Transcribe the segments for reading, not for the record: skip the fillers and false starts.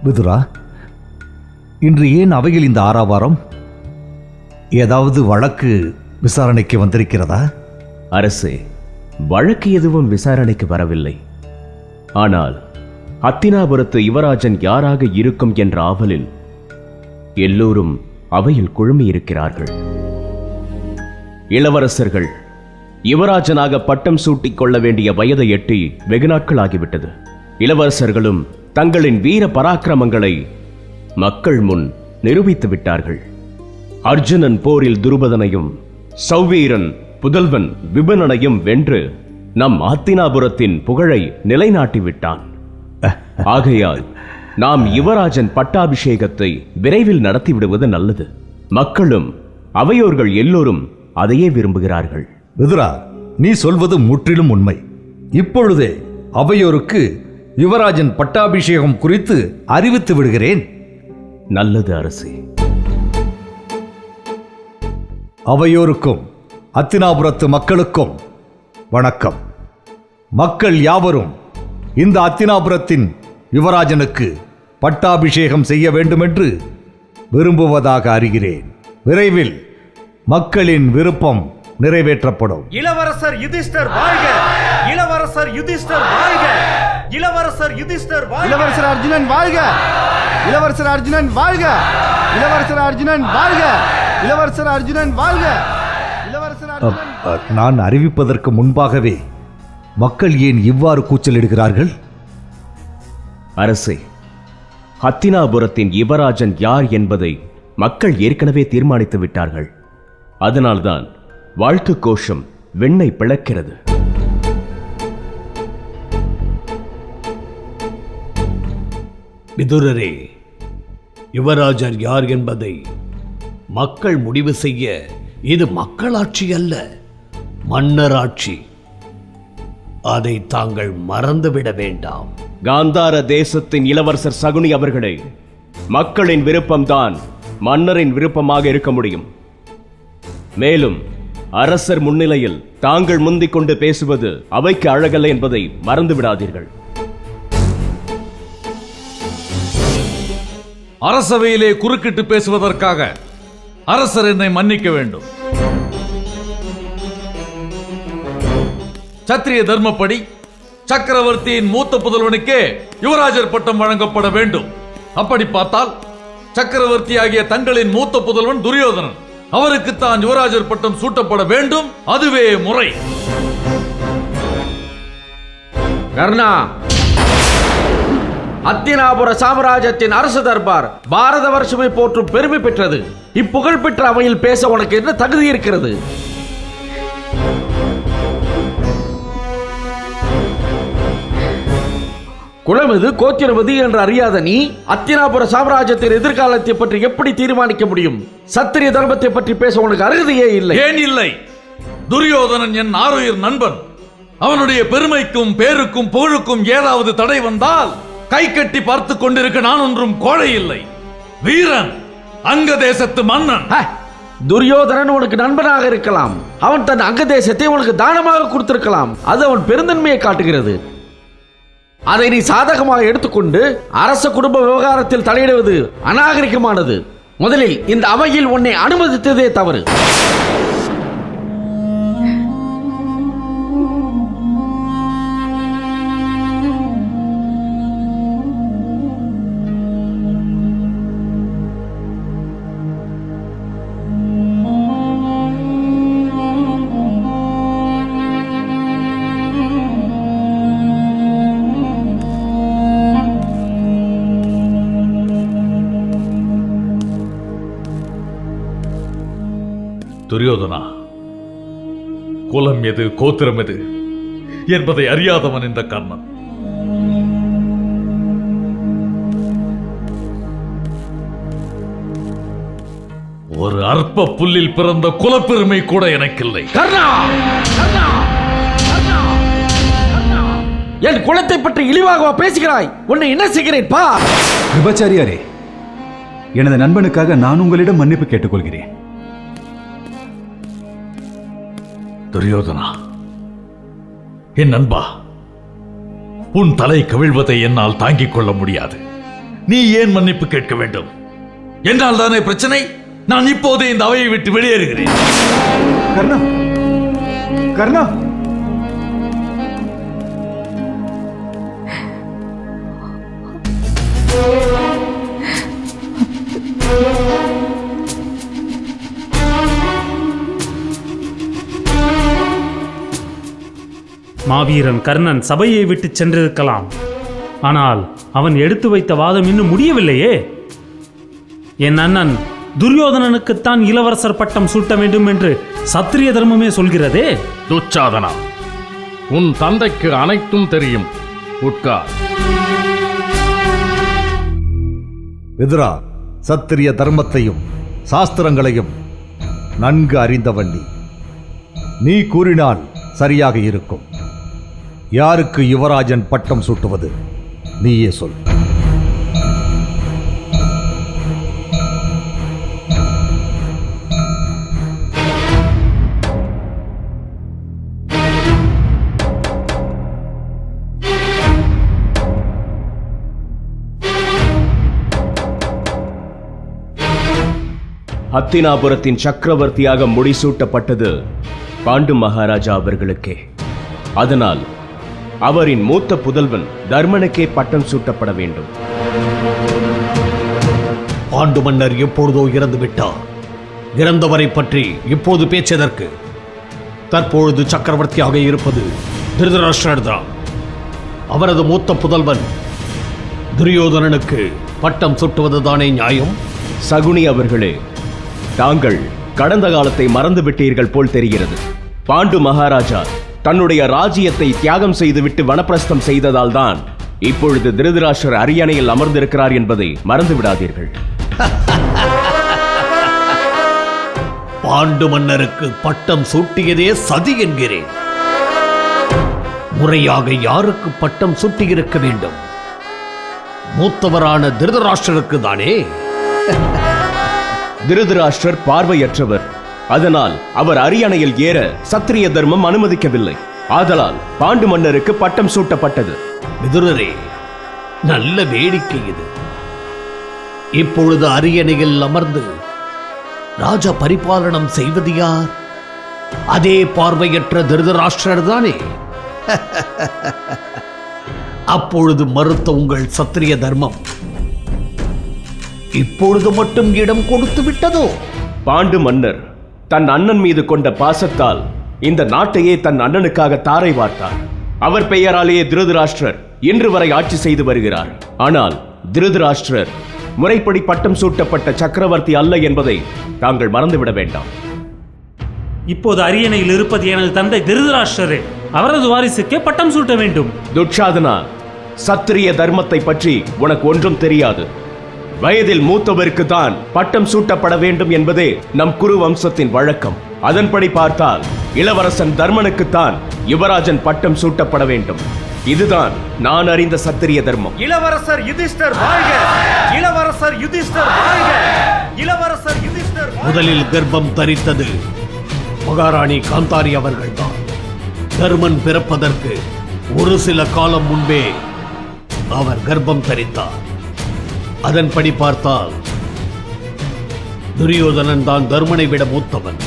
விதுரா, இன்று ஏன் அவையில் இந்த ஆரவாரம்? ஏதாவது வழக்கு விசாரணைக்கு வந்திருக்கிறதா? அரசே, வழக்கு எதுவும் விசாரணைக்கு வரவில்லை. ஆனால் ஹத்தினாபுரத்து யுவராஜன் யாராக இருக்கும் என்ற ஆவலில் எல்லோரும் அவையில் குழுமியிருக்கிறார்கள். இளவரசர்கள் யுவராஜனாக பட்டம் சூட்டிக் கொள்ள வேண்டிய வயதை எட்டி வெகு நாட்கள் ஆகிவிட்டது. இளவரசர்களும் தங்களின் வீர பராக்கிரமங்களை மக்கள் முன் நிரூபித்து விட்டார்கள். அர்ஜுனன் போரில் துருபதனையும், சௌவீரன் புதல்வன் விபனனையும் வென்று நம் ஹத்தினாபுரத்தின் புகழை நிலைநாட்டி விட்டான். ஆகையால் நாம் யுவராஜன் பட்டாபிஷேகத்தை விரைவில் நடத்திவிடுவது நல்லது. மக்களும் அவையோர்கள் எல்லோரும் அதையே விரும்புகிறார்கள். விதுரா, நீ சொல்வது முற்றிலும் உண்மை. இப்பொழுதே அவையோருக்கு யுவராஜன் பட்டாபிஷேகம் குறித்து அறிவித்து விடுகிறேன். நல்லது அரசே. அவையோருக்கும் ஹத்தினாபுரத்து மக்களுக்கும் வணக்கம். மக்கள் யாவரும் இந்த ஹத்தினாபுரத்தின் யுவராஜனுக்கு பட்டாபிஷேகம் செய்ய வேண்டுமென்று விரும்புவதாக அறிகிறேன். விரைவில் மக்களின் விருப்பம் நிறைவேற்றப்படும். இளவரசர் யுதிஷ்டர் வாழ்க! இளவரசர் யுதிஷ்டர் வாழ்க! இளவரசர் யுதிஷ்டர் வாழ்க! இளவரசர் அர்ஜுனன் வாழ்க! இளவரசர் அர்ஜுனன் வாழ்க! இளவரசர் அர்ஜுனன் வாழ்க! இளவரசர் அர்ஜுனன் வாழ்க! இளவரசர் அர்ஜுனன். நான் அறிவிப்பதற்கு முன்பாகவே மக்கள் ஏன் இவ்வாறு கூச்சலிடுகிறார்கள்? அரசே, ஹத்தினாபுரத்தின் யுவராஜன் யார் என்பதை மக்கள் ஏற்கனவே தீர்மானித்து விட்டார்கள். அதனால்தான் வாழ்த்து கோஷம் வெண்ணை பிளக்கிறது. விதுரரே, யுவராஜர் யார் என்பதை மக்கள் முடிவு செய்ய இது மக்களாட்சி அல்ல, மன்னராட்சி. அதை தாங்கள் மறந்துவிட வேண்டாம். காந்தார தேசத்தின் இளவரசர் சகுனி அவர்களே, மக்களின் விருப்பம்தான் மன்னரின் விருப்பமாக இருக்க முடியும். மேலும் அரசர் முன்னிலையில் தாங்கள் முந்திக் கொண்டு பேசுவது அவைக்கு அழகல்ல என்பதை மறந்து விடாதீர்கள். அரசவையிலே குறுக்கிட்டு பேசுவதற்காக அரசர் என்னை மன்னிக்க வேண்டும். சத்திரிய தர்மப்படி சக்கரவர்த்தியின் மூத்த புதல்வனுக்கே யுவராஜர் பட்டம் வழங்கப்பட வேண்டும். அப்படி பார்த்தால் சக்கரவர்த்தியாகிய தங்களின் மூத்த புதல்வன் துரியோதனன், அவருக்குத்தான் யுவராஜர் பட்டம் சூட்டப்பட வேண்டும். அதுவே முறை. கர்ணா, ஹத்தினாபுர சாம்ராஜ்யத்தின் அரசு தர்பார் பாரத வருஷமே போற்றும் பெருமை பெற்றது. இப்புகழ் பெற்ற அவையில் பேச உனக்கு என்ன தகுதி இருக்கிறது? குலமெது கோத்திரமது என்று அறியாத நீ ஹத்தினாபுர சாம்ராஜ்யத்தின் எதிர்காலத்தை பற்றி எப்படி தீர்மானிக்க முடியும்? சத்திரிய தர்மத்தை பற்றி பேச உனக்கு அருகதையே இல்லை. ஏன் இல்லை? துரியோதனன் என் ஆருயிர் நண்பன். அவனுடைய பெருமைக்கும் பேருக்கும் புகழுக்கும் ஏதாவது தடை வந்தால் கை கட்டி பார்த்து கொண்டிருக்க நான் ஒன்றும் கோழை இல்லை. வீரன், அங்க தேசத்து மன்னன். துரியோதனன் உனக்கு நண்பனாக இருக்கலாம். அவன் தன் அங்க தேசத்தை உனக்கு தானமாக கொடுத்திருக்கலாம். அது அவன் பெருந்தன்மையை காட்டுகிறது. அதை நீ சாதகமாக எடுத்துக்கொண்டு அரச குடும்ப விவகாரத்தில் தலையிடுவது அநாகரிகமானது. முதலில் இந்த அவையில் உன்னை அனுமதித்ததே தவறு. துரியோதனா, குலம் எது, கோத்திரம் எது என்பதை அறியாதவன் இந்த கர்ணன். ஒரு அற்ப புல்லில் பிறந்த குலப்பெருமை கூட எனக்கில்லை. என் குலத்தை பற்றி இழிவாக பேசுகிறாய். உன்னை என்ன செய்கிறேன் பா. கிருபாச்சாரியாரே, எனது நண்பனுக்காக நான் உங்களிடம் மன்னிப்பு கேட்டுக்கொள்கிறேன். துரியோதனா, என் நண்பா, உன் தலை கவிழ்வதை என்னால் தாங்கிக் கொள்ள முடியாது. நீ ஏன் மன்னிப்பு கேட்க வேண்டும்? என்னால் தானே பிரச்சனை. நான் இப்போதே இந்த அவையை விட்டு வெளியேறுகிறேன். கர்ணா, கர்ணா, மாவீரன் கர்ணன் சபையை விட்டு சென்றிருக்கலாம். ஆனால் அவன் எடுத்து வைத்த வாதம் இன்னும் முடியவில்லையே. என் அண்ணன் துரியோதனனுக்குத்தான் இளவரசர் பட்டம் சூட்ட வேண்டும் என்று சத்திரிய தர்மமே சொல்கிறதே. துச்சாதனா, உன் தந்தைக்கு அனைத்தும் தெரியும். உட்கார். விதுரா, சத்திரிய தர்மத்தையும் சாஸ்திரங்களையும் நன்கு அறிந்தவன் நீ கூறினால் சரியாக இருக்கும். யாருக்கு யுவராஜன் பட்டம் சூட்டுவது நீயே சொல். ஹத்தினாபுரத்தின் சக்கரவர்த்தியாக முடிசூட்டப்பட்டது பாண்டு மகாராஜா அவர்களுக்கே. அதனால் அவரின் மூத்த புதல்வன் தர்மனுக்கே பட்டம் சூட்டப்பட வேண்டும். பாண்டு மன்னர் எப்பொழுதோ இறந்து விட்டார். இறந்தவரை பற்றி இப்போது பேச்சதற்கு? தற்பொழுது சக்கரவர்த்தியாக இருப்பது திருதராஷ்டிரர் தான். அவரது மூத்த புதல்வன் துரியோதனனுக்கு பட்டம் சூட்டுவதுதானே நியாயம்? சகுனி அவர்களே, தாங்கள் கடந்த காலத்தை மறந்துவிட்டீர்கள் போல் தெரிகிறது. பாண்டு மகாராஜா தன்னுடைய ராஜ்யத்தை தியாகம் செய்துவிட்டு வனப்பிரஸ்தம் செய்ததால் தான் இப்பொழுது திருதராஷ்டிரர் அரியணையில் அமர்ந்திருக்கிறார் என்பதை மறந்து விடாதீர்கள். பாண்டு மன்னருக்கு பட்டம் சூட்டியதே சதி என்கிறேன். முறையாக யாருக்கு பட்டம் சூட்டியிருக்க வேண்டும்? மூத்தவரான திருதராஷ்டிரருக்கு தானே. திருதராஷ்டிரர் பார்வையற்றவர். அதனால் அவர் அரியணையில் ஏற சத்திரிய தர்மம் அனுமதிக்கவில்லை. ஆதலால் பாண்டு மன்னருக்கு பட்டம் சூட்டப்பட்டது. விதுரரே, நல்ல வேடிக்கை இது. இப்பொழுது அரியணையில் அமர்ந்து ராஜ பரிபாலனம் செய்வது யார்? அதே பார்வையற்ற திருதராஷ்டிரர் தானே. அப்பொழுது மறுத்த உங்கள் சத்திரிய தர்மம் இப்பொழுது மட்டும் இடம் கொடுத்து விட்டதோ? பாண்டு மன்னர் தன் அண்ணன் மீது கொண்ட பாசத்தால் இந்த நாட்டையே தன் அண்ணனுக்காக தாரை வார்த்தார். அவர் பெயராலேயே திருதராஷ்டிரர் இன்று வரை ஆட்சி செய்து வருகிறார். ஆனால் திருதராஷ்டிரர் முறைப்படி பட்டம் சூட்டப்பட்ட சக்கரவர்த்தி அல்ல என்பதை தாங்கள் மறந்துவிட வேண்டாம். இப்போது அரியணையில் இருப்பது எனது தந்தை திருதராஷ்டிரரே. அவரது வாரிசுக்கே பட்டம் சூட்ட வேண்டும். துச்சாதனா, சத்திரிய தர்மத்தை பற்றி உனக்கு ஒன்றும் தெரியாது. வயதில் மூத்தவருக்கு தான் பட்டம் சூட்டப்பட வேண்டும் என்பதே நம் குரு வம்சத்தின் வழக்கம். அதன்படி பார்த்தால் இளவரசன் தர்மனுக்குத்தான் யுவராஜன் பட்டம் சூட்டப்பட வேண்டும். இதுதான் நான் அறிந்த சத்திரிய தர்மம். இளவரசர் யுதிஷ்டர் வாழ்க! இளவரசர் யுதிஷ்டர் வாழ்க! இளவரசர் யுதிஷ்டர் வாழ்க! முதலில் கர்ப்பம் தரித்தது மகாராணி காந்தாரி அவர்கள்தான். தர்மன் பிறப்பதற்கு ஒரு சில காலம் முன்பே அவர் கர்ப்பம் தரித்தார். அதன்படி பார்த்தால் துரியோதனன் தான் தர்மனை விட மூத்தவன்.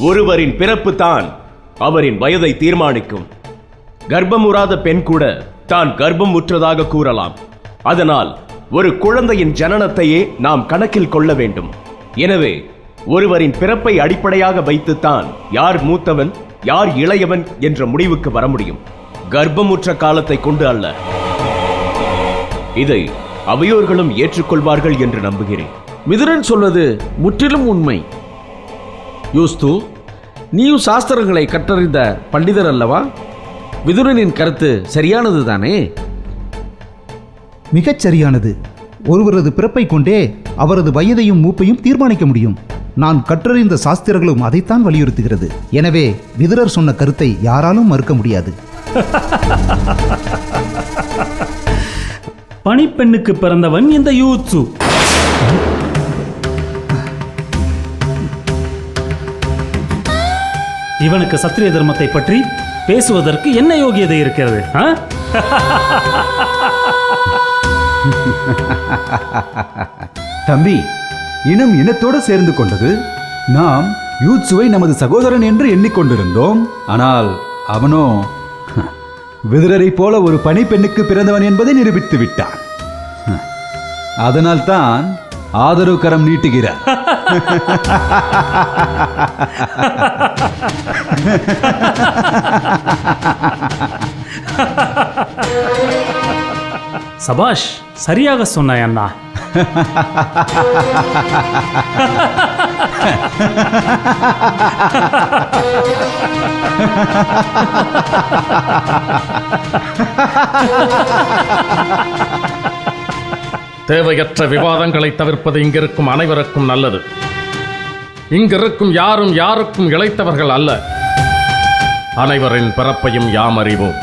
ஒருவரின் பிறப்பு தான் அவரின் வயதை தீர்மானிக்கும். கர்ப்பமுறாத பெண் கூட தான் கர்ப்பம் உற்றதாக கூறலாம். அதனால் ஒரு குழந்தையின் ஜனனத்தையே நாம் கணக்கில் கொள்ள வேண்டும். எனவே ஒருவரின் பிறப்பை அடிப்படையாக வைத்துத்தான் யார் மூத்தவன் யார் இளையவன் என்ற முடிவுக்கு வர முடியும். கர்ப்பமுற்ற காலத்தை கொண்டு அல்ல. இதை அவையோர்களும் ஏற்றுக்கொள்வார்கள் என்று நம்புகிறேன். மிதுரன் சொல்வது முற்றிலும் உண்மை. யூஸ்து, நீயும் சாஸ்திரங்களை கற்றறிந்த பண்டிதர் அல்லவா? விதுரனின் கருத்து சரியானது தானே? மிகச் சரியானது. ஒருவரது பிறப்பை கொண்டே அவரது வயதையும் மூப்பையும் தீர்மானிக்க முடியும். நான் கற்றறிந்த சாஸ்திரங்களும் அதைத்தான் வலியுறுத்துகிறது. எனவே விதுரர் சொன்ன கருத்தை யாராலும் மறுக்க முடியாது. பணிப்பெண்ணுக்கு பிறந்தவன் இந்த யூத்சு. இவனுக்கு சத்திரிய தர்மத்தை பற்றி பேசுவதற்கு என்ன யோகியதை இருக்கிறது? தம்பி, இனம் இனத்தோடு சேர்ந்து கொண்டது. நாம் யூத்சுவை நமது சகோதரன் என்று எண்ணிக்கொண்டிருந்தோம். ஆனால் அவனோ விதுரரை போல ஒரு பணிப்பெண்ணுக்கு பிறந்தவன் என்பதை நிரூபித்து விட்டான். அதனால்தான் ஆதரவு கரம் நீட்டுகிறார். சபாஷ், சரியாக சொன்னாய் அண்ணா. தேவையற்ற விவாதங்களை தவிர்ப்பது இங்கிருக்கும் அனைவருக்கும் நல்லது. இங்கிருக்கும் யாரும் யாருக்கும் இளைத்தவர்கள் அல்ல. அனைவரின் பிறப்பையும் யாம் அறிவோம்.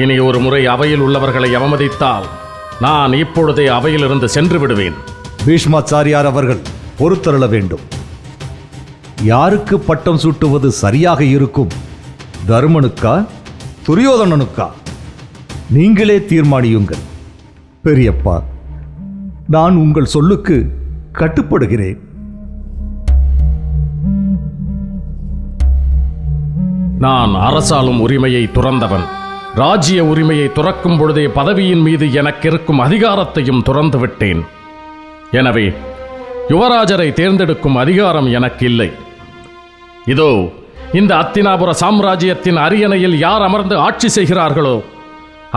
இனி ஒரு முறை அவையில் உள்ளவர்களை அவமதித்தால் நான் இப்பொழுதே அவையிலிருந்து சென்று விடுவேன். பீஷ்மாச்சாரியார் அவர்கள் பொறுத்தருள வேண்டும். யாருக்கு பட்டம் சூட்டுவது சரியாக இருக்கும்? தருமனுக்கா, துரியோதனனுக்கா? நீங்களே தீர்மானியுங்கள். பெரியப்பா, நான் உங்கள் சொல்லுக்கு கட்டுப்படுகிறேன். நான் அரசாளும் உரிமையை துறந்தவன். ராஜ்ய உரிமையை துறக்கும் பொழுதே பதவியின் மீது எனக்கு இருக்கும் அதிகாரத்தையும் துறந்து விட்டேன். எனவே யுவராஜரை தேர்ந்தெடுக்கும் அதிகாரம் எனக்கு இல்லை. இதோ இந்த அத்தினாபுர சாம்ராஜ்யத்தின் அரியணையில் யார் அமர்ந்து ஆட்சி செய்கிறார்களோ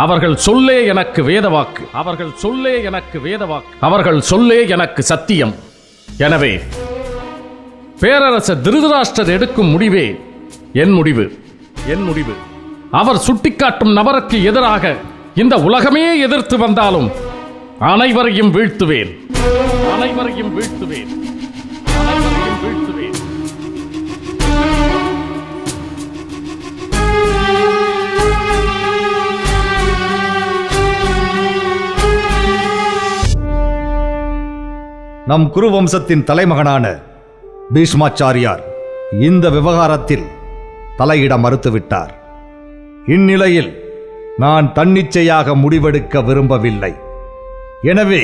அவர்கள் சொல்லே எனக்கு வேதவாக்கு. அவர்கள் சொல்லே எனக்கு வேதவாக்கு. அவர்கள் சொல்லே எனக்கு சத்தியம். எனவே பேரரசர் திருதராஷ்டிரர் எடுக்கும் முடிவே என் முடிவு. என் முடிவு. அவர் சுட்டிக்காட்டும் நபருக்கு எதிராக இந்த உலகமே எதிர்த்து வந்தாலும் அனைவரையும் வீழ்த்துவேன். அனைவரையும் வீழ்த்துவேன். அனைவரையும் வீழ்த்துவேன். நம் குரு வம்சத்தின் தலைமகனான பீஷ்மாச்சாரியார் இந்த விவகாரத்தில் தலையிட மறுத்துவிட்டார். இந்நிலையில் நான் தன்னிச்சையாக முடிவெடுக்க விரும்பவில்லை. எனவே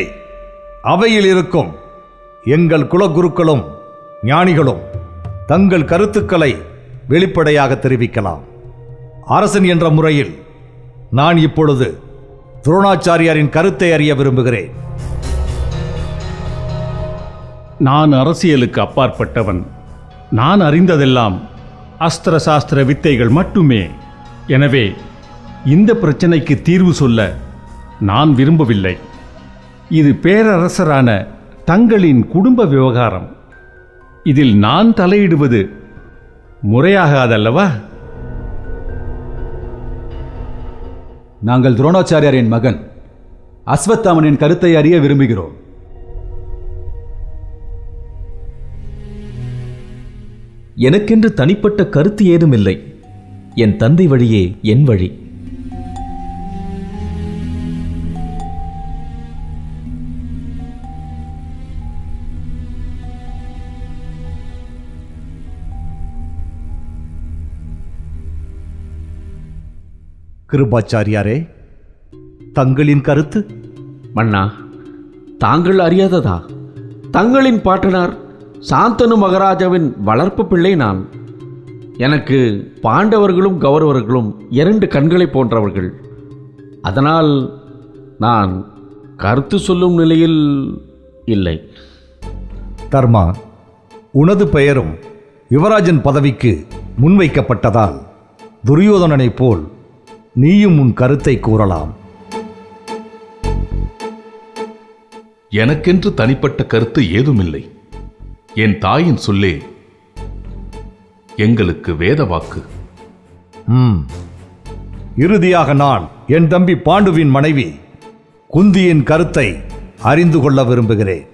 அவையில் இருக்கும் எங்கள் குலகுருக்களும் ஞானிகளும் தங்கள் கருத்துக்களை வெளிப்படையாக தெரிவிக்கலாம். அரசன் என்ற முறையில் நான் இப்பொழுது துரோணாச்சாரியாரின் கருத்தை அறிய விரும்புகிறேன். நான் அரசியலுக்கு அப்பாற்பட்டவன். நான் அறிந்ததெல்லாம் அஸ்திர சாஸ்திர வித்தைகள் மட்டுமே. எனவே இந்த பிரச்சனைக்கு தீர்வு சொல்ல நான் விரும்பவில்லை. இது பேரரசரான தங்களின் குடும்ப விவகாரம். இதில் நான் தலையிடுவது முறையாகாதல்லவா? நாங்கள் துரோணாச்சாரியாரின் மகன் அஸ்வத்தாமனின் கருத்தை அறிய விரும்புகிறோம். எனக்கென்று தனிப்பட்ட கருத்து ஏதும் இல்லை. என் தந்தை வழியே என் வழி. கிருபாச்சாரியாரே, தங்களின் கருத்து? மன்னா, தாங்கள் அறியாததா? தங்களின் பாட்டனார் சாந்தனு மகாராஜாவின் வளர்ப்பு பிள்ளை நான். எனக்கு பாண்டவர்களும் கௌரவர்களும் 2 கண்களை போன்றவர்கள். அதனால் நான் கருத்து சொல்லும் நிலையில் இல்லை. தர்மா, உனது பெயரும் யுவராஜன் பதவிக்கு முன்வைக்கப்பட்டதால் துரியோதனனைப் போல் நீயும் உன் கருத்தை கூறலாம். எனக்கென்று தனிப்பட்ட கருத்து ஏதுமில்லை. என் தாயின் சொல்லே எங்களுக்கு வேத வாக்கு. இறுதியாக நான் என் தம்பி பாண்டுவின் மனைவி குந்தியின் கருத்தை அறிந்து கொள்ள விரும்புகிறேன்.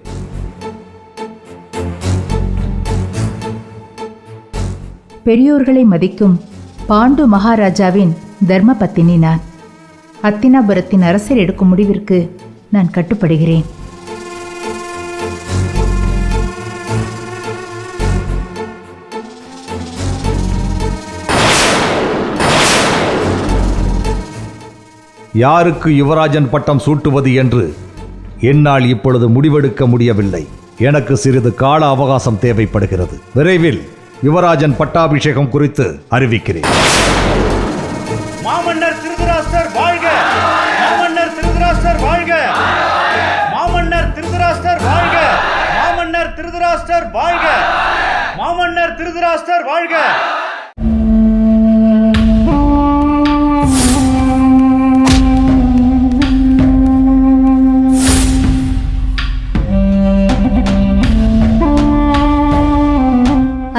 பெரியோர்களை மதிக்கும் பாண்டு மகாராஜாவின் தர்ம பத்தினி நான். அத்தினாபுரத்தின் அரசர் எடுக்கும் முடிவிற்கு நான் கட்டுப்படுகிறேன். யாருக்கு யுவராஜன் பட்டம் சூட்டுவது என்று என்னால் இப்பொழுது முடிவெடுக்க முடியவில்லை. எனக்கு சிறிது கால அவகாசம் தேவைப்படுகிறது. விரைவில் யுவராஜன் பட்டாபிஷேகம் குறித்து அறிவிக்கிறேன். மாமன்னர் திருதராஷ்டிரர் வாழ்க! மாமன்னர் திருதராஷ்டிரர் வாழ்க! மாமன்னர் திருதராஷ்டிரர் வாழ்க! மாமன்னர் திருதராஷ்டிரர் வாழ்க! மாமன்னர் திருதராஷ்டிரர் வாழ்க!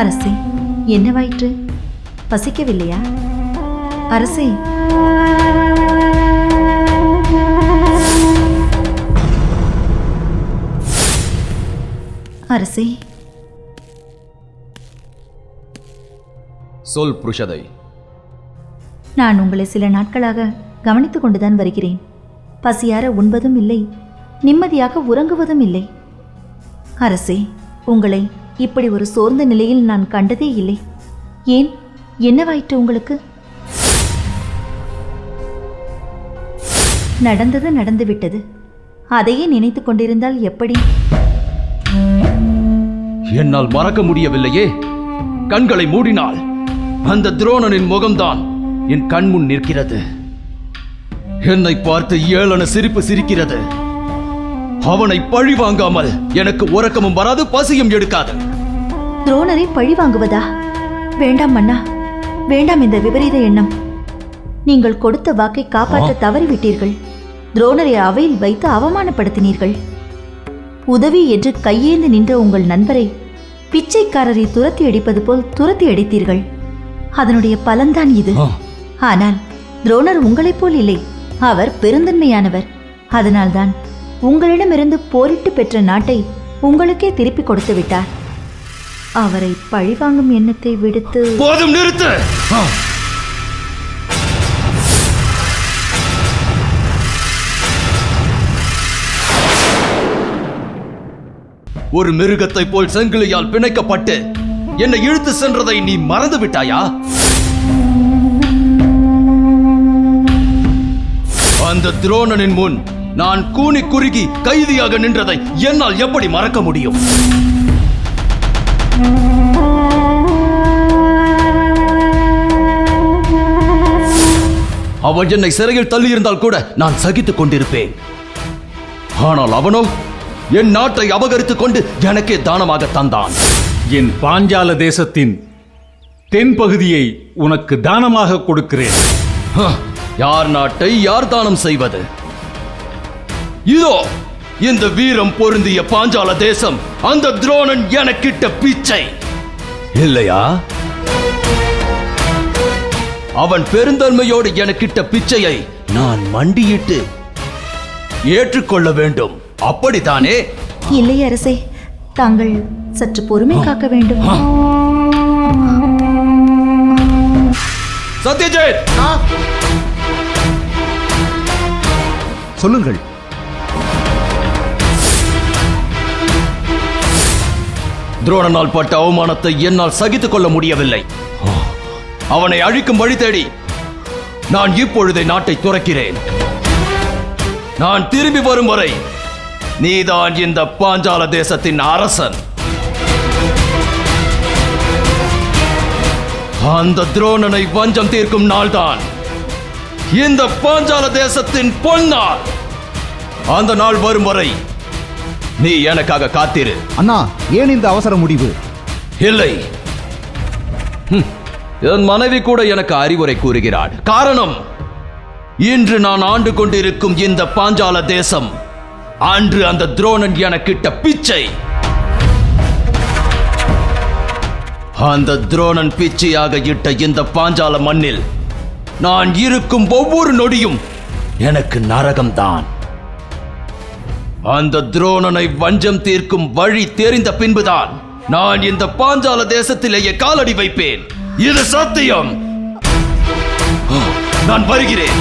அரசே, என்னவாயிற்று? பசிக்கவில்லையா? அரசே, அரசே, சொல் புருஷதை. நான் உங்களை சில நாட்களாக கவனித்துக் கொண்டுதான் வருகிறேன். பசியார உண்பதும் இல்லை, நிம்மதியாக உறங்குவதும் இல்லை. அரசே, உங்களை இப்படி ஒரு சோர்ந்த நிலையில் நான் கண்டதே இல்லை. ஏன், என்னவாயிற்று உங்களுக்கு? நடந்தது நடந்துவிட்டது. அதையே நினைத்துக் கொண்டிருந்தால் எப்படி? என்னால் மறக்க முடியவில்லையே. கண்களை மூடினால் அந்த துரோணனின் முகம்தான் என் கண்முன் நிற்கிறது. என்னை பார்த்து ஏளன சிரிப்பு சிரிக்கிறது. அவனை பழி வாங்காமல் எனக்கு உறக்கமும் வராது, பசியும் எடுக்காது. துரோணரை பழி வாங்குவதா? வேண்டாம் மன்னா, வேண்டாம் இந்த விபரீத எண்ணம். நீங்கள் கொடுத்த வாக்கை காப்பாற்ற தவறிவிட்டீர்கள். துரோணரை அவையில் வைத்து அவமானப்படுத்தினீர்கள். உதவி என்று கையேந்து நின்ற உங்கள் நண்பரை பிச்சைக்காரரை துரத்தி அடிப்பது போல் துரத்தி அடித்தீர்கள். அதனுடைய பலன்தான் இது. ஆனால் துரோணர் உங்களைப் போல் இல்லை. அவர் பெருந்தன்மையானவர். அதனால்தான் உங்களிடமிருந்து போரிட்டு பெற்ற நாட்டை உங்களுக்கே திருப்பி கொடுத்து விட்டார். அவரை பழிவாங்கும் எண்ணத்தை விடுத்து போதும், நிறுத்து. ஒரு மிருகத்தை போல் சங்கிலியால் பிணைக்கப்பட்டு என்னை இழுத்து சென்றதை நீ மறந்து விட்டாயா? அந்த துரோணனின் முன் நான் கூனி குறுகி கைதியாக நின்றதை என்னால் எப்படி மறக்க முடியும்? அவன் என்னை சிறையில் தள்ளியிருந்தால் கூட நான் சகித்துக் கொண்டிருப்பேன். ஆனால் அவனோ என் நாட்டை அபகரித்துக் கொண்டு எனக்கே தானமாக தந்தான். என் பாஞ்சால தேசத்தின் தென்பகுதியை உனக்கு தானமாக கொடுக்கிறேன். யார் நாட்டை யார் தானம் செய்வது? இதோ இந்த வீரம் பொருந்திய பாஞ்சால தேசம் அந்த துரோணன் எனக்கிட்ட பிச்சை இல்லையா? அவன் பெருந்தன்மையோடு எனக்கிட்ட பிச்சையை நான் மண்டியிட்டு ஏற்றுக்கொள்ள வேண்டும். அப்படித்தானே? இல்லை அரசே, தாங்கள் சற்று பொறுமை காக்க வேண்டும். சத்யஜித், சொல்லுங்கள். துரோணனால் பட்ட அவமானத்தை என்னால் சகித்துக் கொள்ள முடியவில்லை. அவனை அழிக்கும் வழி தேடி நான் இப்பொழுதே நாட்டை துறக்கிறேன். நான் திரும்பி வரும் வரை நீதான் இந்த பாஞ்சால தேசத்தின் அரசன். அந்த துரோணனை வஞ்சம் தீர்க்கும் நாள்தான் இந்த பாஞ்சால தேசத்தின் பொன்னாள். அந்த நாள் வரும் வரை நீ எனக்காக காத்திரு. அண்ணா, ஏன் இந்த அவசர முடிவு? இல்லை, என் மனைவி கூட எனக்கு அறிவுரை கூறுகிறாள். காரணம், இன்று நான் ஆண்டு கொண்டிருக்கும் இந்த பாஞ்சால தேசம் அன்று அந்த துரோணன் எனக்கிட்ட பிச்சை. அந்த துரோணன் பிச்சையாக இட்ட இந்த பாஞ்சால மண்ணில் நான் இருக்கும் ஒவ்வொரு நொடியும் எனக்கு நரகம்தான். அந்த துரோணனை வஞ்சம் தீர்க்கும் வழி தெரிந்த பின்புதான் நான் இந்த பாஞ்சால தேசத்திலேயே காலடி வைப்பேன். இது சத்தியம். நான் வருகிறேன்.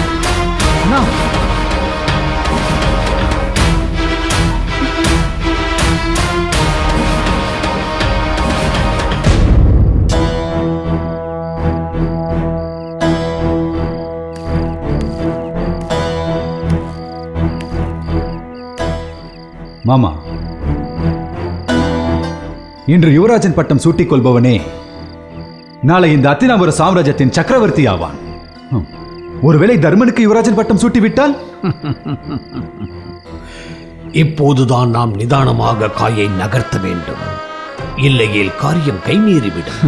மாமா, இன்று யுவராஜன் பட்டம் சூட்டிக் கொள்பவனே நாளை இந்த அத்தினாபுர சாம்ராஜ்யத்தின் சக்கரவர்த்தி ஆவான். ஒருவேளை தர்மனுக்கு யுவராஜன் பட்டம் சூட்டிவிட்டால்? இப்போதுதான் நாம் நிதானமாக காயை நகர்த்த வேண்டும், இல்லையேல் காரியம் கைமீறிவிடும்.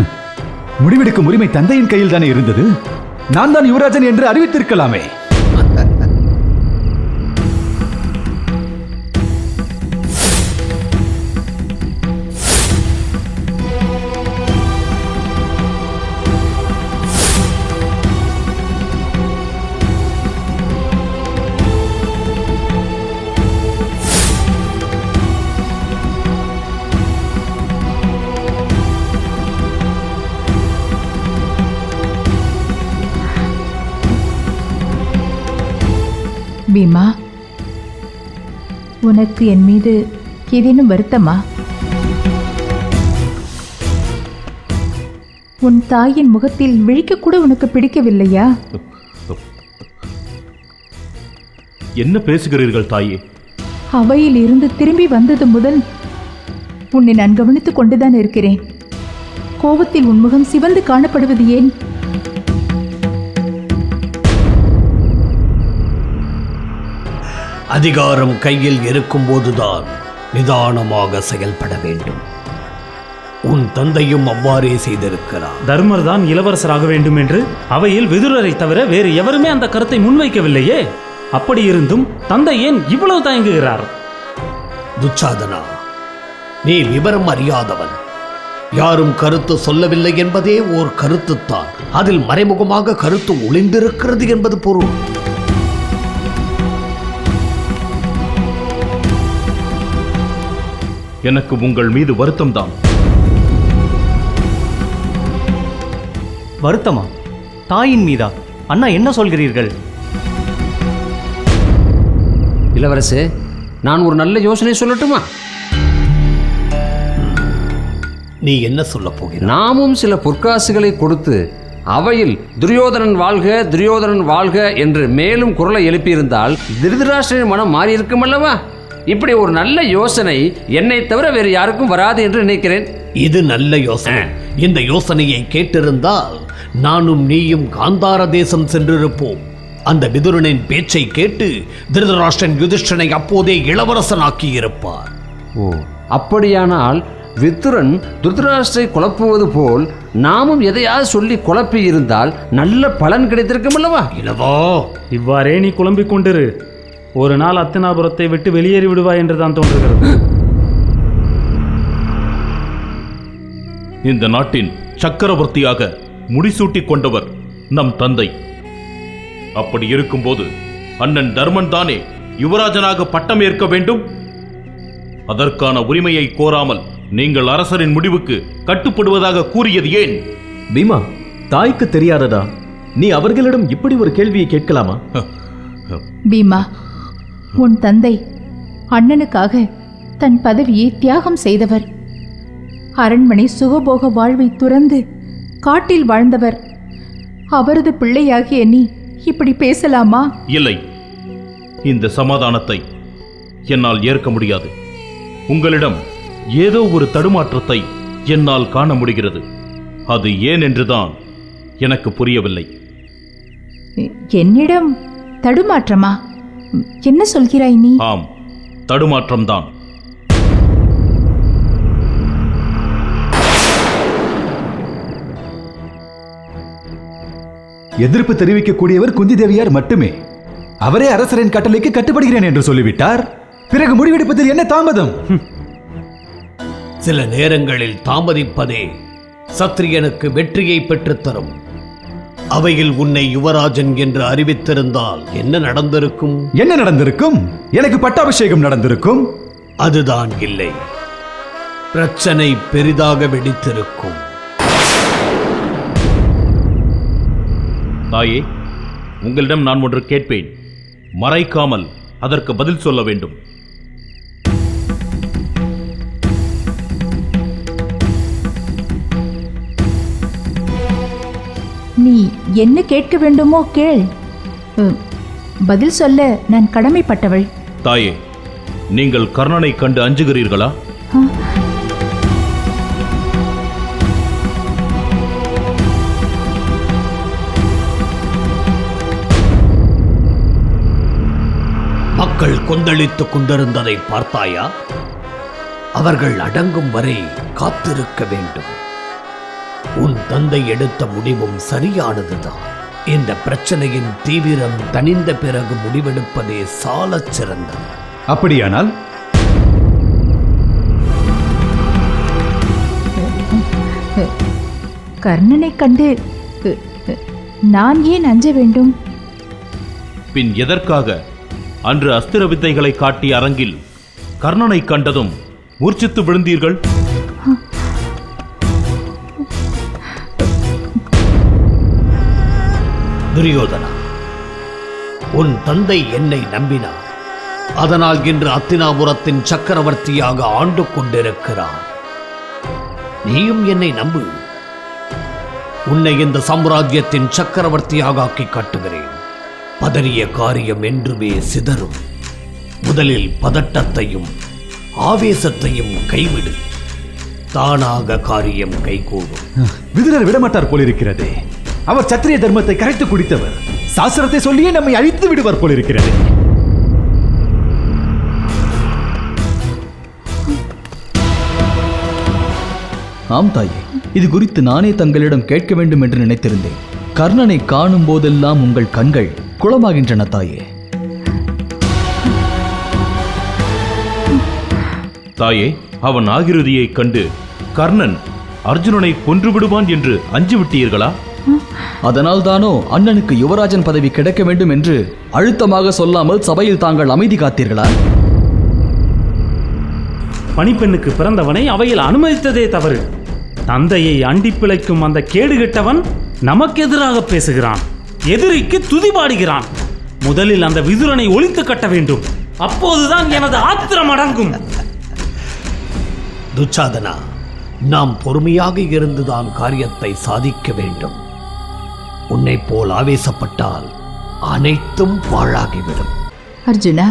முடிவெடுக்கும் உரிமை தந்தையின் கையில் தானே இருந்தது. நான் தான் யுவராஜன் என்று அறிவித்திருக்கலாமே. பீமா, உனக்கு என் மீது ஏதேனும் வருத்தமா? உன் தாயின் முகத்தில் விழிக்க கூட உனக்கு பிடிக்கவில்லையா? என்ன பேசுகிறீர்கள் தாயே? அவையில் இருந்து திரும்பி வந்தது முதல் உன்னை நான் கவனித்துக் கொண்டுதான் இருக்கிறேன். கோபத்தில் உன் முகம் சிவந்து காணப்படுவது ஏன்? அதிகாரம் கையில் இருக்கும்போதுதான் நிதானமாக செயல்பட வேண்டும். உன் தந்தையும் அவ்வாறே செய்திருக்கிறார். தர்மர் தான் இளவரசராக வேண்டும் என்று அவையில் விதுரரை தவிர வேறு எவருமே அந்த கருத்தை முன்வைக்கவில்லையே. அப்படி இருந்தும் தந்தை ஏன் இவ்வளவு தயங்குகிறார்? துச்சாதனா, நீ விவரம் அறியாதவன். யாரும் கருத்து சொல்லவில்லை என்பதே ஓர் கருத்துத்தான். அதில் மறைமுகமாக கருத்து ஒளிந்திருக்கிறது என்பது பொருள். எனக்கு உங்கள் மீது வருத்தம்தான். வருத்தமா? தாயின் மீதா? அண்ணா என்ன சொல்கிறீர்கள்? இளவரசே, நான் ஒரு நல்ல யோசனை சொல்லட்டுமா? நீ என்ன சொல்ல போகிறாய்? நாமும் சில பொற்காசுகளை கொடுத்து அவையில் துரியோதனன் வாழ்க துரியோதனன் வாழ்க என்று மேலும் குரலை எழுப்பியிருந்தால் திருதராஷ்டிரன் மனம் மாறியிருக்கும் அல்லவா? இப்படி ஒரு நல்ல யோசனை என்னை தவிர வேறு யாருக்கும் வராது என்று நினைக்கிறேன். இது நல்ல யோசனை. இந்த யோசனையை கேட்டிருந்தால் நானும் நீயும் காந்தார தேசம் சென்றிருப்போம். அந்த விதுரனின் பேச்சை கேட்டு திருதராஷ்டிரன் யுதிஷ்டனை அப்போதே இளவரசனாக்கி இருப்பார். ஓ, அப்படியானால் விதுரன் திருதராஷ்டிரை குழப்புவது போல் நாமும் எதையாவது சொல்லி குழப்பி இருந்தால் நல்ல பலன் கிடைத்திருக்கும் அல்லவா? இல்லவா? இவ்வாறே நீ குழம்பிக் கொண்டிரு. ஒரு நாள் அத்தினாபுரத்தை விட்டு வெளியேறி விடுவாய் என்றுதான் தோன்றுகிறது. இந்த நாட்டின் சக்கரவர்த்தியாக முடிசூட்டிக் கொண்டவர் நம் தந்தை. அப்படி இருக்கும்போது அண்ணன் தர்மன் தானே யுவராஜனாக பட்டம் ஏற்க வேண்டும். அதற்கான உரிமையை கோராமல் நீங்கள் அரசரின் முடிவுக்கு கட்டுப்படுவதாக கூறியது ஏன்? பீமா, தாய்க்கு தெரியாததா? நீ அவர்களிடம் இப்படி ஒரு கேள்வியை கேட்கலாமா? பீமா, உன் தந்தை அண்ணனுக்காக தன் பதவியை தியாகம் செய்தவர். அரண்மனை சுகபோக வாழ்வை துறந்து காட்டில் வாழ்ந்தவர். அவரது பிள்ளையாகிய நீ இப்படி பேசலாமா? இல்லை, இந்த சமாதானத்தை என்னால் ஏற்க முடியாது. உங்களிடம் ஏதோ ஒரு தடுமாற்றத்தை என்னால் காண முடிகிறது. அது ஏன் என்றுதான் எனக்கு புரியவில்லை. என்னிடம் தடுமாற்றமா? என்ன சொல்கிறாய் நீ? ஆம், தடுமாற்றம்தான். எதிர்ப்பு தெரிவிக்கக்கூடியவர் குந்தி தேவியார் மட்டுமே. அவரே அரசரின் கட்டளைக்கு கட்டுப்படுகிறேன் என்று சொல்லிவிட்டார். பிறகு முடிவெடுப்பதில் என்ன தாமதம்? சில நேரங்களில் தாமதிப்பதே சத்திரியனுக்கு வெற்றியை பெற்றுத்தரும். அவையில் உன்னை யுவராஜன் என்று அறிவித்திருந்தால் என்ன நடந்திருக்கும்? என்ன நடந்திருக்கும்? எனக்கு பட்டாபிஷேகம் நடந்திருக்கும். அதுதான் இல்லை, பிரச்சனை பெரிதாக வெடித்திருக்கும். தாயே, உங்களிடம் நான் ஒன்று கேட்பேன். மறைக்காமல் அதற்கு பதில் சொல்ல வேண்டும். நீ என்ன கேட்க வேண்டுமோ கேள். பதில் சொல்ல நான் கடமைப்பட்டவள். தாயே, நீங்கள் கர்ணனை கண்டு அஞ்சுகிறீர்களா? மக்கள் கொந்தளித்துக் கொண்டிருந்ததை பார்த்தாயா? அவர்கள் அடங்கும் வரை காத்திருக்க வேண்டும். உன் தந்தை எடுத்த முடிவும் சரியானதுதான். இந்த பிரச்சனையின் தீவிரம் தணிந்த பிறகு முடிவெடுப்பதே சாலச் சிறந்தது. அப்படியானால் கர்ணனை கண்டு நான் ஏன் அஞ்ச வேண்டும்? பின் எதற்காக அன்று அஸ்திர வித்தைகளை காட்டிய அரங்கில் கர்ணனை கண்டதும் மூர்ச்சித்து விழுந்தீர்கள்? துரியோதனா, உன் தந்தை என்னை நம்பினார். அதனால் இன்று அத்தினாபுரத்தின் சக்கரவர்த்தியாக ஆண்டு கொண்டிருக்கிறார். நீயும் என்னை நம்பு. உன்னை இந்த சாம்ராஜ்யத்தின் சக்கரவர்த்தியாக ஆக்கி காட்டுகிறேன். பதறிய காரியம் என்றுமே சிதறும். முதலில் பதட்டத்தையும் ஆவேசத்தையும் கைவிடு. தானாக காரியம் கைகூடும். விதுரர் விடமாட்டார் போலிருக்கிறதே. அவர் சத்திரிய தர்மத்தை கரைத்து குடித்தவர். சாஸ்திரத்தை சொல்லியே நம்மை அழித்து விடுவார் போலிருக்கிறது. ஆம் தாயே, இது குறித்து நானே தங்களிடம் கேட்க வேண்டும் என்று நினைத்திருந்தேன். கர்ணனை காணும் போதெல்லாம் உங்கள் கண்கள் குளமாகின்றன தாயே. தாயே, அவன் ஆகிருதியை கண்டு கர்ணன் அர்ஜுனனை கொன்று விடுவான் என்று அஞ்சு விட்டீர்களா? அதனால் தானோ அண்ணனுக்கு யுவராஜன் பதவி கிடைக்க வேண்டும் என்று அழுத்தமாக சொல்லாமல் சபையில் தாங்கள் அமைதி காத்தீர்களா? பணிப்பெண்ணுக்கு பிறந்தவனை அவையில் அனுமதித்ததே தவறு. தந்தையை அண்டி பிழைக்கும் அந்த கேடுகெட்டவன் நமக்கு எதிராக பேசுகிறான். எதிரிக்கு துதிபாடுகிறான். முதலில் அந்த விதுரனை ஒழித்து கட்ட வேண்டும். அப்போதுதான் எனது ஆத்திரம் அடங்கும். துச்சாதனா, நாம் பொறுமையாக இருந்துதான் காரியத்தை சாதிக்க வேண்டும். உன்னை போல் ஆவேசப்பட்டால் அனைத்தும் பாழாகிவிடும். அர்ஜுனா,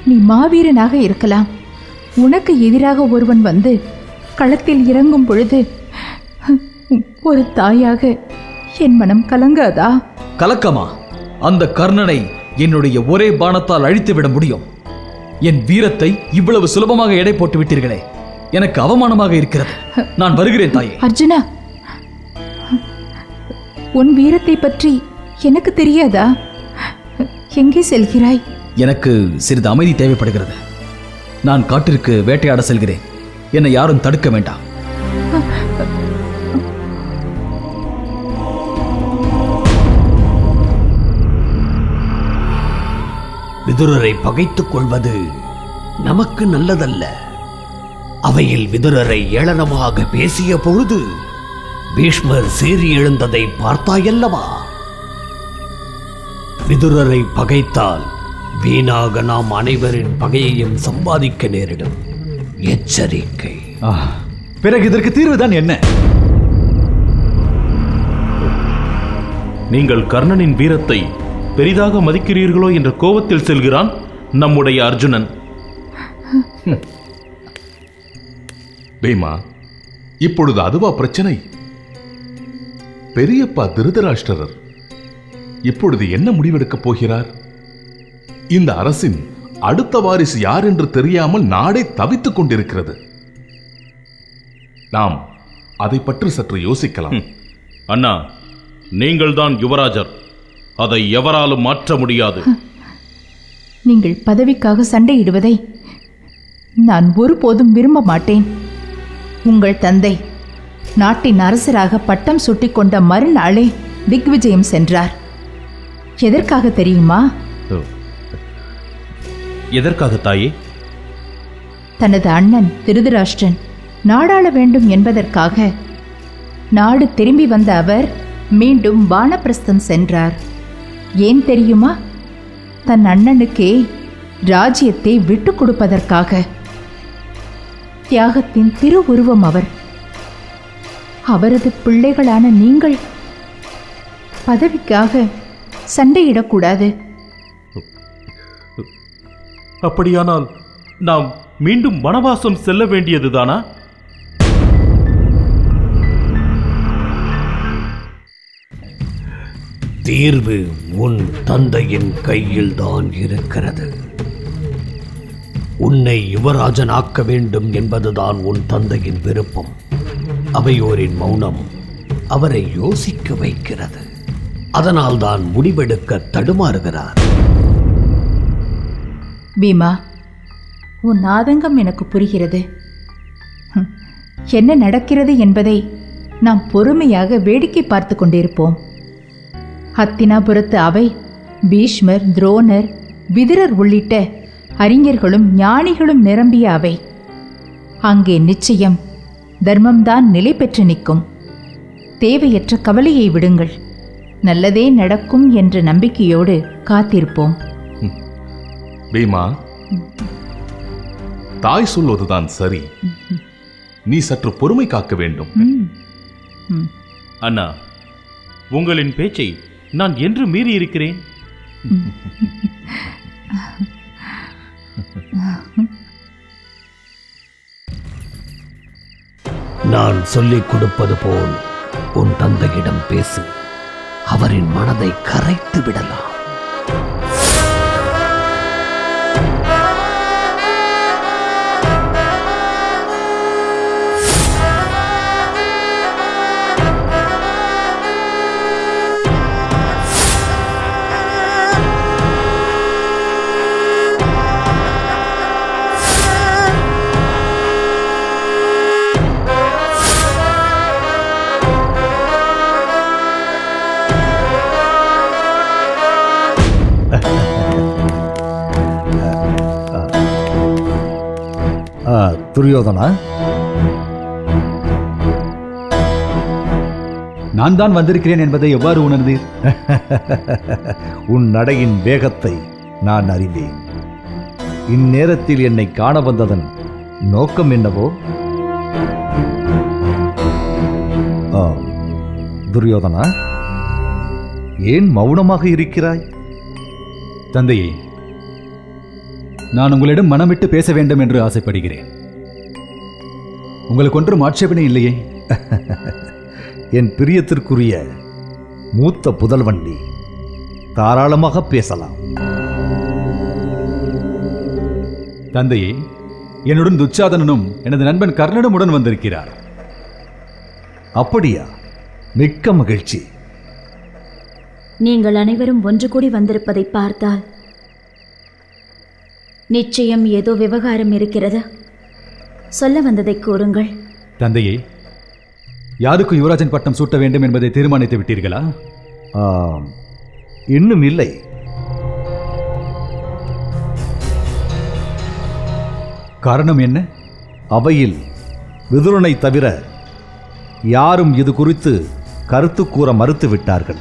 நீ மாவீரனாக இருக்கலாம். உனக்கு எதிராக ஒருவன் வந்து களத்தில் இறங்கும் பொழுது ஒரு தாயாக என் மனம் கலங்காதா? கலக்கமா? அந்த கர்ணனை என்னுடைய ஒரே பாணத்தால் அழித்துவிட முடியும். என் வீரத்தை இவ்வளவு சுலபமாக எடை போட்டு விட்டீர்களே, எனக்கு அவமானமாக இருக்கிறது. நான் வருகிறேன் தாயே. அர்ஜுனா, உன் வீரத்தை பற்றி எனக்கு தெரியாதா? எங்கே செல்கிறாய்? எனக்கு சிறிது அமைதி தேவைப்படுகிறது. நான் காட்டிற்கு வேட்டையாட செல்கிறேன். என்னை யாரும் தடுக்க வேண்டாம். விதுரரை பகைத்துக் கொள்வது நமக்கு நல்லதல்ல. அவையில் விதுரரை ஏளனமாக பேசிய பொழுது பீஷ்மர் சீறி எழுந்ததை பார்த்தாயல்லவா? விதுரரை பகைத்தால் வீணாக நாம் அனைவரின் பகையையும் சம்பாதிக்க நேரிடும். எச்சரிக்கை. பிறகு இதற்கு தீர்வுதான் என்ன? நீங்கள் கர்ணனின் வீரத்தை பெரிதாக மதிக்கிறீர்களோ என்ற கோபத்தில் செல்கிறான் நம்முடைய அர்ஜுனன். பீமா, இப்பொழுது அதுவா பிரச்சனை? பெரியப்பா திருதராஷ்டிரர் இப்பொழுது என்ன முடிவெடுக்கப் போகிறார்? இந்த அரசின் அடுத்த வாரிசு யார் என்று தெரியாமல் நாடே தவித்துக் கொண்டிருக்கிறது. நாம் அதை பற்றி சற்று யோசிக்கலாம். அண்ணா, நீங்கள் தான் யுவராஜர். அதை எவராலும் மாற்ற முடியாது. நீங்கள் பதவிக்காக சண்டையிடுவதை நான் ஒருபோதும் விரும்ப மாட்டேன். உங்கள் தந்தை நாட்டின் அரசராக பட்டம் சூட்டிக்கொண்ட மறுநாளே திக்விஜயம் சென்றார். எதற்காக தெரியுமா? எதற்காக தாயே? தனது அண்ணன் திருதராஷ்டிரன் நாடாள வேண்டும் என்பதற்காக. நாடு திரும்பி வந்த அவர் மீண்டும் வானப்பிரஸ்தம் சென்றார். ஏன் தெரியுமா? தன் அண்ணனுக்கே ராஜ்யத்தை விட்டு கொடுப்பதற்காக. தியாகத்தின் திருவுருவம் அவர். அவரது பிள்ளைகளான நீங்கள் பதவிக்காக சண்டையிடக்கூடாது. அப்படியானால் நாம் மீண்டும் வனவாசம் செல்ல வேண்டியதுதானா? தீர்வு உன் தந்தையின் கையில் தான் இருக்கிறது. உன்னை யுவராஜனாக்க வேண்டும் என்பதுதான் உன் தந்தையின் விருப்பம். அவையோரின் மௌனம் அவரை யோசிக்க வைக்கிறது. அதனால் தான் முடிவெடுக்க தடுமாறுகிறார். பீமா, உன் ஆதங்கம் எனக்கு புரிகிறது. என்ன நடக்கிறது என்பதை நாம் பொறுமையாக வேடிக்கை பார்த்து கொண்டிருப்போம். ஹத்தினாபுரத்து அவை பீஷ்மர், துரோணர், விதுரர் உள்ளிட்ட அறிஞர்களும் ஞானிகளும் நிரம்பிய அவை. அங்கே நிச்சயம் தர்மம்தான் நிலை பெற்று நிற்கும். தேவையற்ற கவலையை விடுங்கள். நல்லதே நடக்கும் என்ற நம்பிக்கையோடு காத்திருப்போம். பீமா, தாய் சொல்வதுதான் சரி. நீ சற்று பொறுமை காக்க வேண்டும். அண்ணா, உங்களின் பேச்சை நான் என்று மீறி இருக்கிறேன்? நான் சொல்லிக் கொடுப்பது போல் உன் தந்தையிடம் பேசு. அவரின் மனதை கரைத்து விடலாம். துரியோதனா, நான் தான் வந்திருக்கிறேன் என்பதை எவ்வாறு உணர்ந்தீர்? உன் நடையின் வேகத்தை நான் அறிந்தேன். இந்நேரத்தில் என்னை காண வந்ததன் நோக்கம் என்னவோ? துரியோதனா, ஏன் மௌனமாக இருக்கிறாய்? தந்தையே, நான் உங்களிடம் மனம் விட்டு பேச வேண்டும் என்று ஆசைப்படுகிறேன். உங்களுக்கு ஒன்றும் ஆட்சேபனை இல்லையே? என் பிரியத்திற்குரிய மூத்த புதல்வன் நீ, தாராளமாக பேசலாம். தந்தையே, என்னுடன் துச்சாதனனும் எனது நண்பன் கர்ணனும் உடன் வந்திருக்கிறார். அப்படியா? மிக்க மகிழ்ச்சி. நீங்கள் அனைவரும் ஒன்று கூடி வந்திருப்பதை பார்த்தால் நிச்சயம் ஏதோ விவகாரம் இருக்கிறது. சொல்ல வந்ததை கூறுங்கள். தந்தையே, யாருக்கு யுவராஜன் பட்டம் சூட்ட வேண்டும் என்பதை தீர்மானித்து விட்டீர்களா? இன்னும் இல்லை. காரணம் என்ன? அவையில் விதுரனை தவிர யாரும் இது குறித்து கருத்து கூற மறுத்து விட்டார்கள்.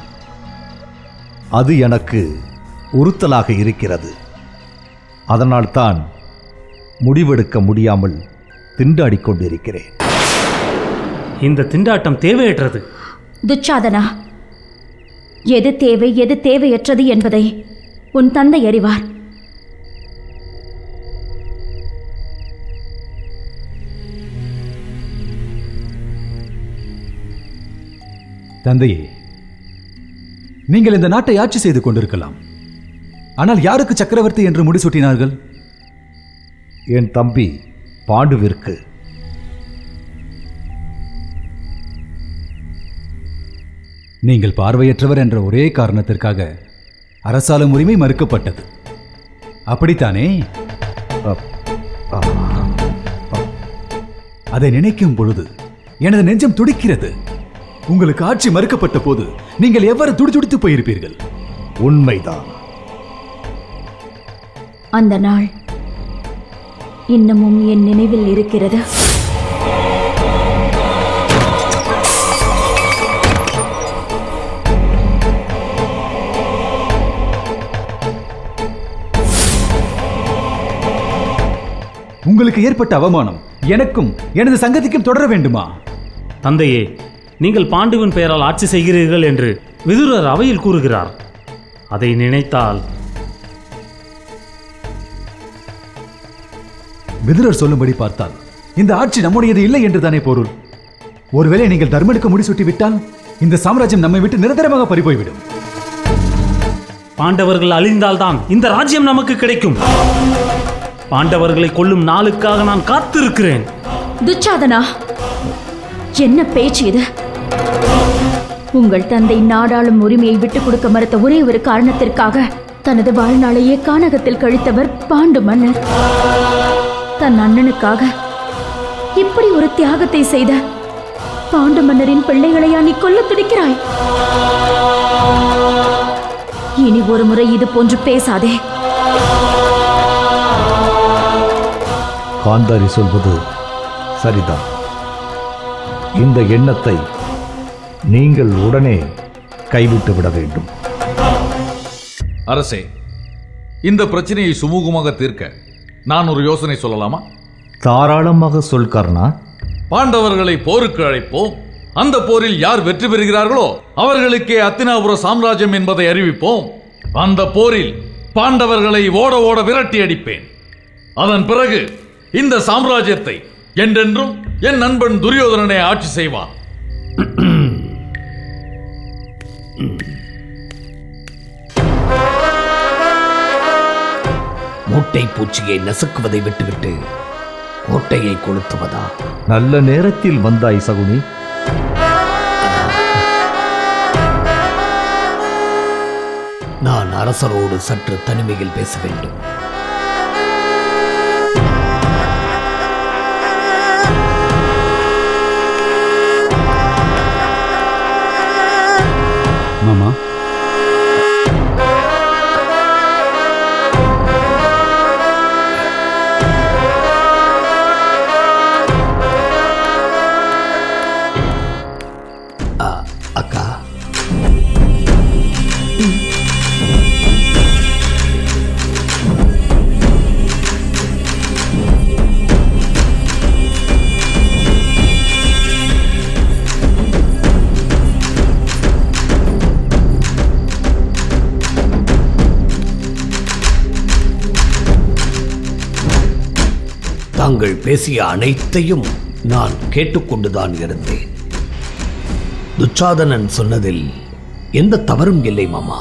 அது எனக்கு உறுத்தலாக இருக்கிறது. அதனால்தான் முடிவெடுக்க முடியாமல் திண்டாடிக் கொண்டிருக்கிறேன். இந்த திண்டாட்டம் தேவையற்றது. துச்சாதனா, எது தேவை எது தேவையற்றது என்பதை உன் தந்தை அறிவார். தந்தையே, நீங்கள் இந்த நாட்டை ஆட்சி செய்து கொண்டிருக்கலாம். ஆனால் யாருக்கு சக்கரவர்த்தி என்று முடிசூட்டினார்கள்? என் தம்பி பாண்டுவிற்கு. நீங்கள் பார்வையற்றவர் என்ற ஒரே காரணத்திற்காக அரசாலும் உரிமை மறுக்கப்பட்டது, அப்படித்தானே? அதை நினைக்கும் பொழுது எனது நெஞ்சம் துடிக்கிறது. உங்களுக்கு ஆட்சி மறுக்கப்பட்ட போது நீங்கள் எவ்வாறு துடிதுடித்து போயிருப்பீர்கள்? உண்மைதான். அந்த நாள் இன்னமும் என் நினைவில் இருக்கிறது. உங்களுக்கு ஏற்பட்ட அவமானம் எனக்கும் எனது சங்கதிக்கும் தொடர வேண்டுமா? தந்தையே, நீங்கள் பாண்டுவின் பெயரால் ஆட்சி செய்கிறீர்கள் என்று விதுரர் அவையில் கூறுகிறார். அதை நினைத்தால் விதுரர் சொல்லும்படி பார்த்தால் இந்த ஆட்சி நம்முடையது இல்லை என்று தானே பொருள். ஒருவேளை நீங்கள் தர்மனுக்கு முடிசூட்டி விட்டால் இந்த சாம்ராஜ்யம் நம்மை விட்டு நிரந்தரமாக பறிபோய்விடும். பாண்டவர்கள் அழிந்தால்தான் இந்த ராஜ்யம் நமக்கு கிடைக்கும். பாண்டவர்களை கொல்லும் நாளுக்காக நான் காத்திருக்கிறேன். துச்சாதனா, என்ன பேச்சு இது? உங்கள் தந்தை நாடாளும் உரிமையை விட்டுக் கொடுக்க மறுத்த ஒரே ஒரு காரணத்திற்காக தனது வாழ்நாளையே கானகத்தில் கழித்தவர் பாண்டு மன்னர். தன் அண்ணனுக்காக இப்படி ஒரு தியாகத்தை செய்த பாண்டு மன்னரின் பிள்ளைகளையா நீ கொல்ல துடிக்கிறாய்? இனி ஒரு முறை இது போன்று பேசாதே. காந்தாரி சொல்வது சரிதான். இந்த எண்ணத்தை நீங்கள் உடனே கைவிட்டு விட வேண்டும். அரசே, இந்த பிரச்சனையை சுமூகமாக தீர்க்க நான் ஒரு யோசனை சொல்லலாமா? தாராளமாக சொல் கர்ணா. பாண்டவர்களை போருக்கு அழைப்போம். அந்த போரில் யார் வெற்றி பெறுகிறார்களோ அவர்களுக்கே அத்தினாபுர சாம்ராஜ்யம் என்பதை அறிவிப்போம். அந்த போரில் பாண்டவர்களை ஓட ஓட விரட்டி அடிப்பேன். அதன் பிறகு இந்த சாம்ராஜ்யத்தை என்றென்றும் என் நண்பன் துரியோதனனை ஆட்சி செய்வான். மூட்டை பூச்சியை நசுக்குவதை விட்டுவிட்டு கோட்டையை கொளுத்துவதா? நல்ல நேரத்தில் வந்தாய் சகுனி. நான் அரசரோடு சற்று தனிமையில் பேச வேண்டும். மாமா, அக்கா, தாங்கள் பேசிய அனைத்தையும் நான் கேட்டுக்கொண்டுதான் இருந்தேன். துச்சாதனன் சொன்னதில் எந்த தவறும் இல்லை மாமா.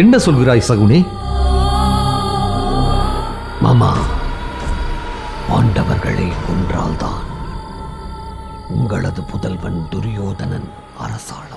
என்ன சொல்கிறாய் சகுனி? மாமா, பாண்டவர்களை கொன்றால்தான் உங்களது புதல்வன் துரியோதனன் அரசாளம்.